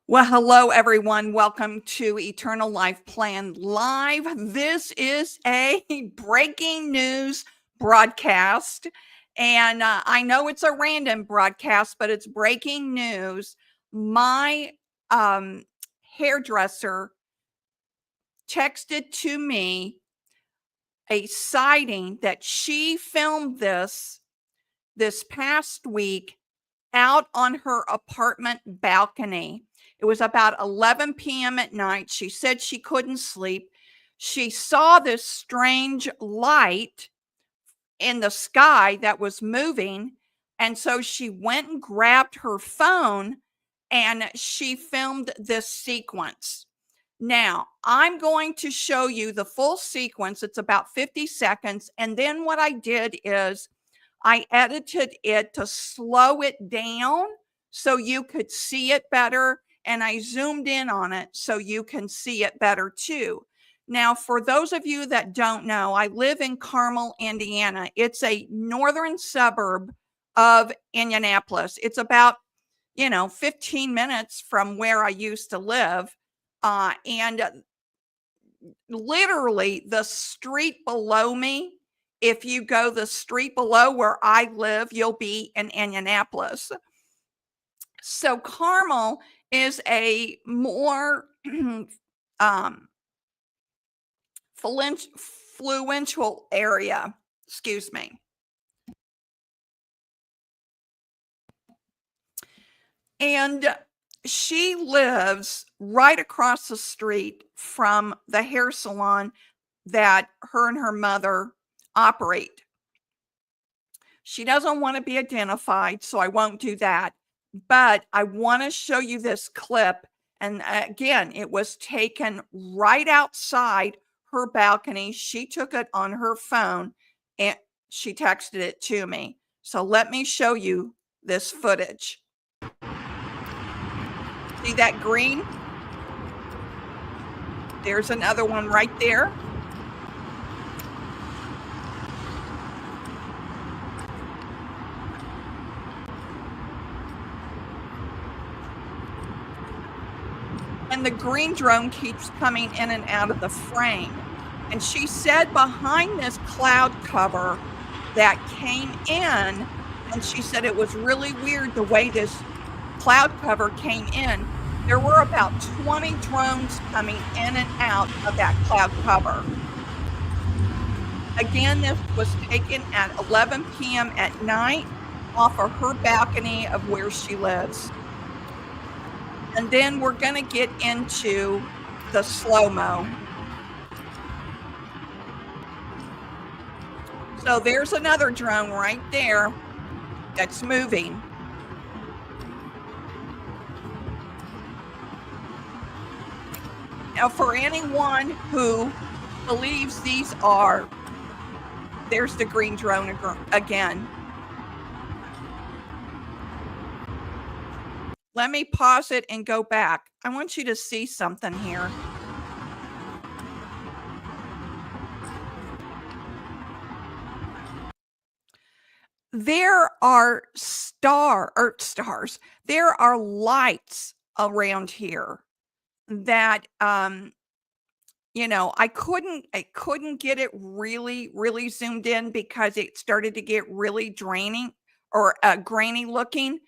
Well, hello, everyone. Welcome to Eternal Life Plan Live. This is a breaking news broadcast. And I know it's a random broadcast, but it's breaking news. My um, hairdresser texted to me a sighting that she filmed this past week out on her apartment balcony. It was about 11 p.m. at night. She said she couldn't sleep. She saw this strange light in the sky that was moving. And so she went and grabbed her phone and she filmed this sequence. Now, I'm going to show you the full sequence. It's about 50 seconds. And then what I did is I edited it to slow it down so you could see it better. And I zoomed in on it so you can see it better too. Now, for those of you that don't know, I live in Carmel, Indiana. It's a northern suburb of Indianapolis. It's about, 15 minutes from where I used to live. And literally the street below me, if you go the street below where I live, you'll be in Indianapolis. So Carmel is a more fluential area. Excuse me. And she lives right across the street from the hair salon that her and her mother operate. She doesn't want to be identified, so I won't do that. But I want to show you this clip. And again, it was taken right outside her balcony. She took it on her phone and she texted it to me. So let me show you this footage. See that green? There's another one right there. And the green drone keeps coming in and out of the frame. And she said behind this cloud cover that came in, and she said it was really weird the way this cloud cover came in. There were about 20 drones coming in and out of that cloud cover. Again, this was taken at 11 p.m. at night off of her balcony of where she lives. And then we're going to get into the slow-mo. So there's another drone right there that's moving. Now, for anyone who believes there's the green drone again. Let me pause it and go back. I want you to see something here. There are stars. There are lights around here that I couldn't get it really zoomed in because it started to get really draining or grainy looking.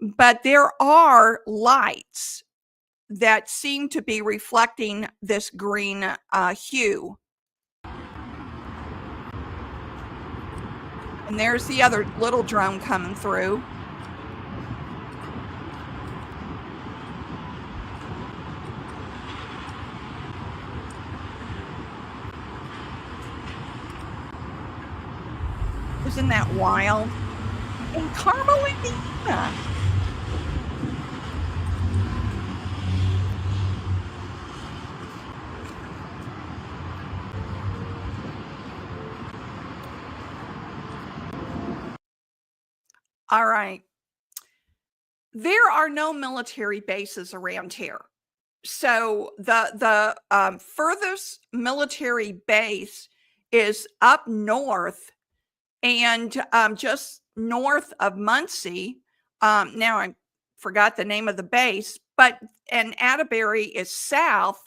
But there are lights that seem to be reflecting this green hue. And there's the other little drone coming through. Isn't that wild? In Carmel, Indiana. All right. There are no military bases around here. So the furthest military base is up north and just north of Muncie. Now I forgot the name of the base, but and Atterbury is south,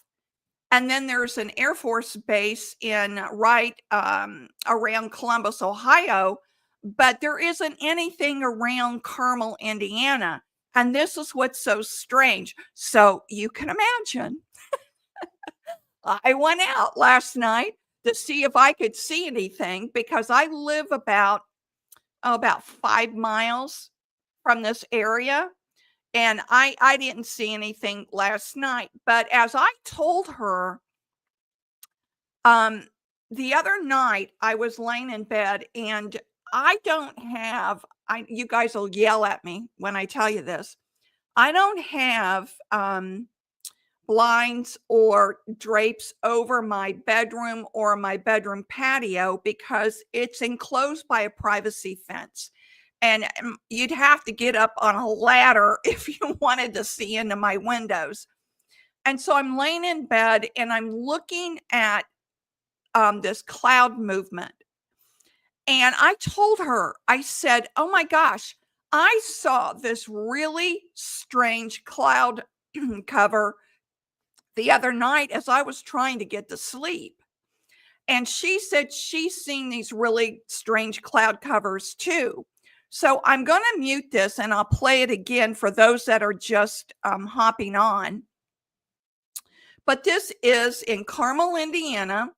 and then there's an Air Force base in right around Columbus, Ohio, but there isn't anything around Carmel, Indiana. And this is what's so strange. So you can imagine, I went out last night to see if I could see anything because I live about 5 miles from this area. And I didn't see anything last night. But as I told her, um, the other night I was laying in bed and I don't have, you guys will yell at me when I tell you this. I don't have blinds or drapes over my bedroom or my bedroom patio because it's enclosed by a privacy fence. And you'd have to get up on a ladder if you wanted to see into my windows. And so I'm laying in bed and I'm looking at this cloud movement. And I told her, I said, oh my gosh, I saw this really strange cloud cover the other night as I was trying to get to sleep. And she said she's seen these really strange cloud covers too. So I'm going to mute this and I'll play it again for those that are just hopping on. But this is in Carmel, Indiana.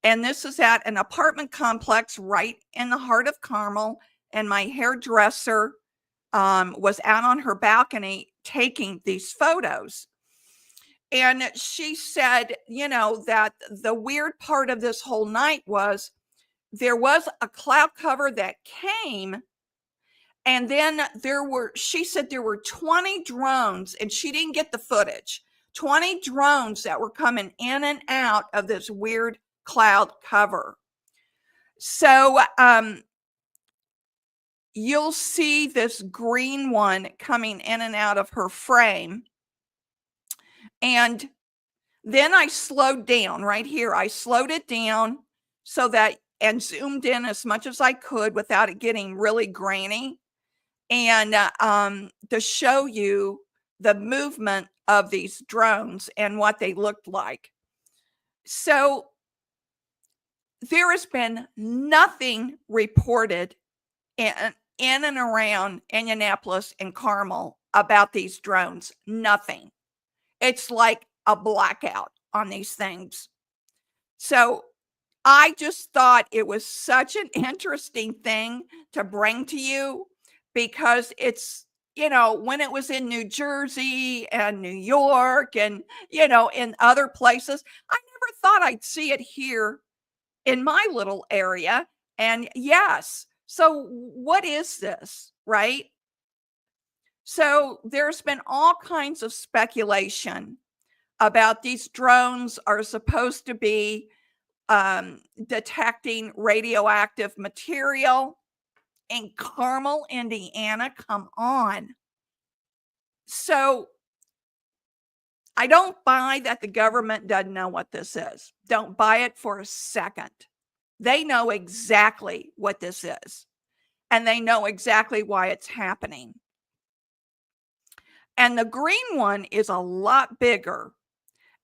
And this is at an apartment complex right in the heart of Carmel. And my hairdresser was out on her balcony taking these photos. And she said, that the weird part of this whole night was there was a cloud cover that came. And then she said there were 20 drones, and she didn't get the footage, 20 drones that were coming in and out of this weird cloud cover. So you'll see this green one coming in and out of her frame. And then I slowed down right here. I slowed it down so that and zoomed in as much as I could without it getting really grainy. And to show you the movement of these drones and what they looked like. So there has been nothing reported in and around Indianapolis and Carmel about these drones. Nothing. It's like a blackout on these things. So I just thought it was such an interesting thing to bring to you because it's, when it was in New Jersey and New York and, in other places, I never thought I'd see it here in my little area. And yes, so what is this, right? So there's been all kinds of speculation about these drones are supposed to be detecting radioactive material in Carmel, Indiana. Come on. So I don't buy that the government doesn't know what this is. Don't buy it for a second. They know exactly what this is, and they know exactly why it's happening. And the green one is a lot bigger.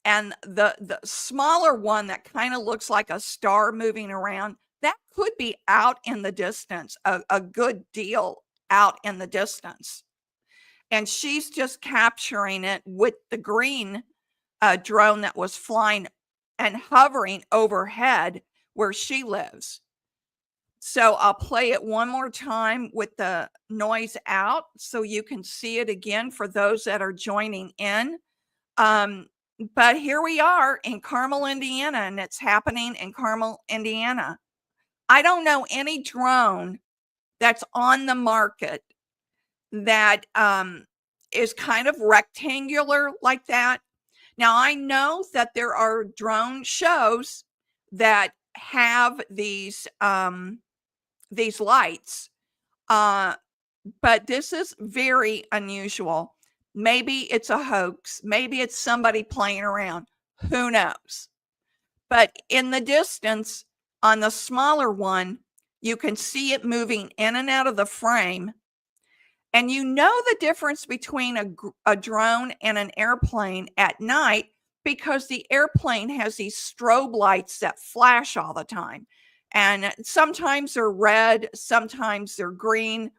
And the smaller one that kind of looks like a star moving around, that could be out in the distance, a good deal out in the distance. And she's just capturing it with the green drone that was flying and hovering overhead where she lives. So I'll play it one more time with the noise out so you can see it again for those that are joining in. But here we are in Carmel, Indiana, and it's happening in Carmel, Indiana. I don't know any drone that's on the market that is kind of rectangular like that. Now, I know that there are drone shows that have these lights, but this is very unusual. Maybe it's a hoax. Maybe it's somebody playing around. Who knows? But in the distance, on the smaller one, you can see it moving in and out of the frame. And you know the difference between a drone and an airplane at night because the airplane has these strobe lights that flash all the time. And sometimes they're red, sometimes they're green,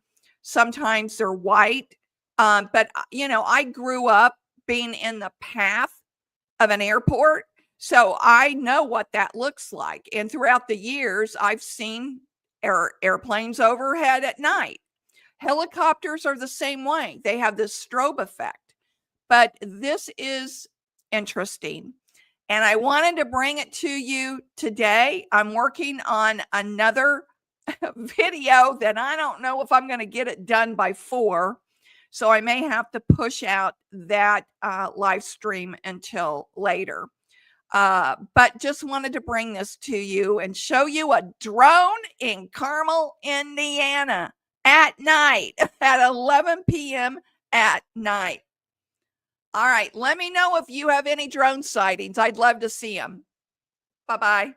sometimes they're white. But, I grew up being in the path of an airport. So I know what that looks like. And throughout the years, I've seen airplanes overhead at night. Helicopters are the same way. They have this strobe effect. But this is interesting. And I wanted to bring it to you today. I'm working on another video that I don't know if I'm going to get it done by 4. So I may have to push out that live stream until later. But just wanted to bring this to you and show you a drone in Carmel, Indiana at night at 11 p.m. at night. All right. Let me know if you have any drone sightings. I'd love to see them. Bye-bye.